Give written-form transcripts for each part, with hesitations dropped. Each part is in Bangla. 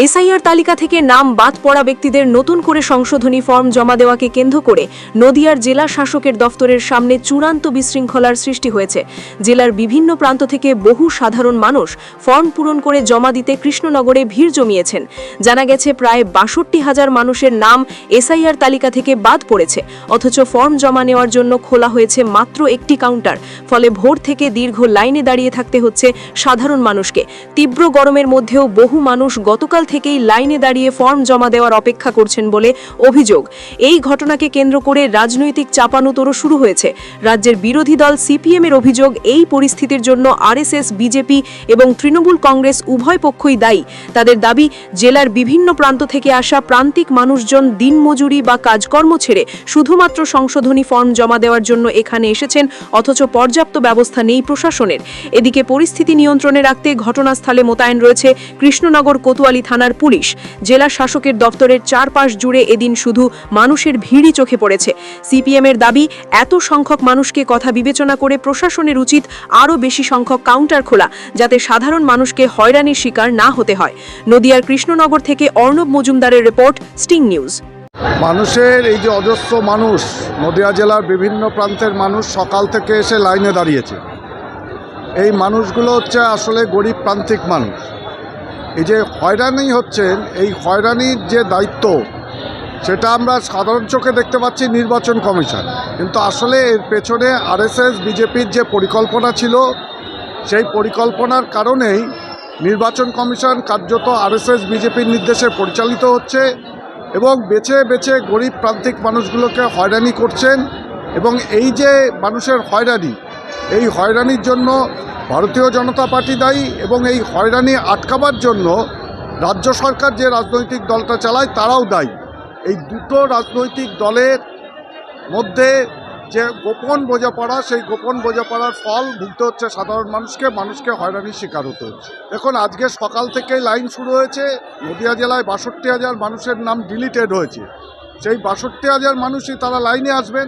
এসআইআর তালিকা থেকে নাম বাদ পড়া ব্যক্তিদের নতুন করে সংশোধনী ফর্ম জমা দেওয়াকে কেন্দ্র করে নদিয়ার জেলা শাসকের দফতরের সামনে চূড়ান্ত বিশৃঙ্খলার সৃষ্টি হয়েছে। জেলার বিভিন্ন প্রান্ত থেকে বহু সাধারণ মানুষ ফর্ম পূরণ করে জমা দিতে কৃষ্ণনগরে ভিড় জমিয়েছেন। জানা গেছে প্রায় ৬২,০০০ মানুষের নাম এসআইআর তালিকা থেকে বাদ পড়েছে, অথচ ফর্ম জমা নেওয়ার জন্য খোলা হয়েছে মাত্র একটি কাউন্টার। ফলে ভোর থেকে দীর্ঘ লাইনে দাঁড়িয়ে থাকতে হচ্ছে সাধারণ মানুষকে। তীব্র গরমের মধ্যেও বহু মানুষ গতকাল থেকেই লাইনে দাঁড়িয়ে ফর্ম জমা দেওয়ার অপেক্ষা করছেন বলে অভিযোগ। এই ঘটনাকে কেন্দ্র করে রাজনৈতিক চাপানুতোরও শুরু হয়েছে। রাজ্যের বিরোধী দল সিপিএম এর অভিযোগ, এই পরিস্থিতির জন্য আরএসএস, বিজেপি এবং তৃণমূল কংগ্রেস উভয় পক্ষই দায়ী। তাদের দাবি, জেলার বিভিন্ন প্রান্ত থেকে আসা প্রান্তিক মানুষজন দিনমজুরি বা কাজকর্ম ছেড়ে শুধুমাত্র সংশোধনী ফর্ম জমা দেওয়ার জন্য এখানে এসেছেন, অথচ পর্যাপ্ত ব্যবস্থা নেই প্রশাসনের। এদিকে পরিস্থিতি নিয়ন্ত্রণে রাখতে ঘটনাস্থলে মোতায়েন রয়েছে কৃষ্ণনগর কোতোয়ালি থানার পুলিশ। জেলা শাসকের দপ্তরের চারপাশ জুড়ে এদিন শুধু মানুষের ভিড়ই চোখে পড়েছে। সিপিএম এর দাবি, এত সংখ্যক মানুষকে কথা বিবেচনা করে প্রশাসনের উচিত আরও বেশি সংখ্যক কাউন্টার খোলা, যাতে সাধারণ মানুষকে হয়রানির শিকার না হতে হয়। নদিয়ার কৃষ্ণনগর থেকে অর্ণব মজুমদারের রিপোর্ট, স্টিং নিউজ। মানুষের এই যে অজস্র মানুষ, নদিয়া জেলার বিভিন্ন প্রান্তের মানুষ সকাল থেকে এসে লাইনে দাঁড়িয়েছে। এই মানুষগুলো হচ্ছে আসলে গরিব প্রান্তিক মানুষ। এই যে হয়রানি হচ্ছেন, এই হয়রানির যে দায়িত্ব সেটা আমরা সাধারণ চোখে দেখতে পাচ্ছি নির্বাচন কমিশন, কিন্তু আসলে এর পেছনে আরএসএস, বিজেপির যে পরিকল্পনা ছিল, সেই পরিকল্পনার কারণেই নির্বাচন কমিশন কার্যত আরএসএস, বিজেপির নির্দেশে পরিচালিত হচ্ছে এবং বেছে বেছে গরিব প্রান্তিক মানুষগুলোকে হয়রানি করছেন। এবং এই যে মানুষের হয়রানি, এই হয়রানির জন্য ভারতীয় জনতা পার্টি দায়ী এবং এই হয়রানি আটকাবার জন্য রাজ্য সরকার যে রাজনৈতিক দলটা চালায় তারাও দায়ী। এই দুটো রাজনৈতিক দলের মধ্যে যে গোপন বোঝাপড়া, সেই গোপন বোঝাপড়ার ফল ভুগতে হচ্ছে সাধারণ মানুষকে হয়রানির শিকার হতে হচ্ছে। দেখুন, আজকে সকাল থেকেই লাইন শুরু হয়েছে। নদিয়া জেলায় ৬২,০০০ মানুষের নাম ডিলিটেড হয়েছে। সেই ৬২,০০০ মানুষই তারা লাইনে আসবেন।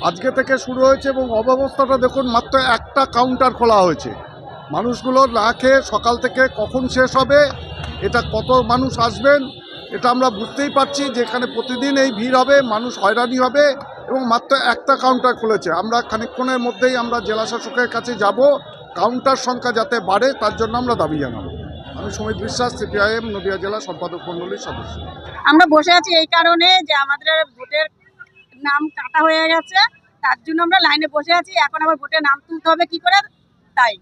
আজকে থেকে শুরু হয়েছে এবং অব্যবস্থাটা দেখুন, মাত্র একটা কাউন্টার খোলা হয়েছে। মানুষগুলো না খেয়ে সকাল থেকে কখন শেষ হবে, এটা কত মানুষ আসবেন এটা আমরা বুঝতেই পারছি, যেখানে প্রতিদিন এই ভিড় হবে, মানুষ হয়রানি হবে এবং মাত্র একটা কাউন্টার খুলেছে। আমরা খানিকক্ষণের মধ্যেই আমরা জেলা শাসকের কাছে যাব, কাউন্টার সংখ্যা যাতে বাড়ে তার জন্য আমরা দাবি জানাবো। আমি সুমিত বিশ্বাস, সিপিআইএম নদিয়া জেলা সম্পাদক মণ্ডলীর সদস্য। আমরা বসে আছি এই কারণে যে আমাদের ভোটের নাম কাটা হয়ে গেছে, তার জন্য আমরা লাইনে বসে আছি। এখন আবার ভোটের নাম তুলতে হবে কি করে, তাই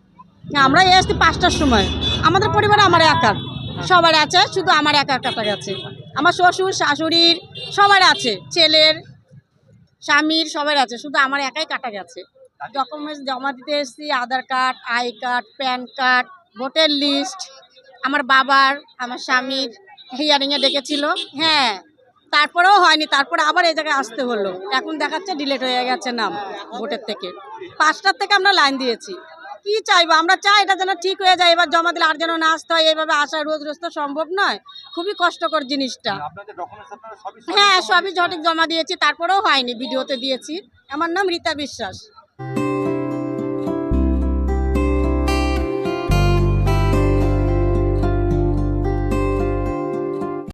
আমরা এসেছি 5টার সময়। আমাদের পরিবারে আমার একার, সবার আছে, শুধু আমার একা কাটা গেছে। আমার শ্বশুর, শাশুড়ির সবার আছে, ছেলের, স্বামীর সবার আছে, শুধু আমার একাই কাটা গেছে। ডকুমেন্টস জমা দিতে এসেছি, Aadhaar card, I card, PAN card, voter list, আমার বাবার, আমার স্বামীর হিয়ারিংয়ে ডেকেছিল, হ্যাঁ, তারপরেও হয়নি। তারপরে আবার এই জায়গায় আসতে হলো। এখন দেখাচ্ছে ডিলেট হয়ে গেছে নাম ভোটের থেকে। 5টার থেকে আমরা লাইন দিয়েছি। কি চাইবো, আমরা চাই এটা যেন ঠিক হয়ে যায়। এবার জমা দিলে আর যেন না আসতে হয়, এইভাবে আসা রোজ রোজ তো সম্ভব নয়, খুবই কষ্টকর জিনিসটা। হ্যাঁ, সবই সঠিক জমা দিয়েছি, তারপরেও হয়নি। ভিডিওতে দিয়েছি। আমার নাম রীতা বিশ্বাস।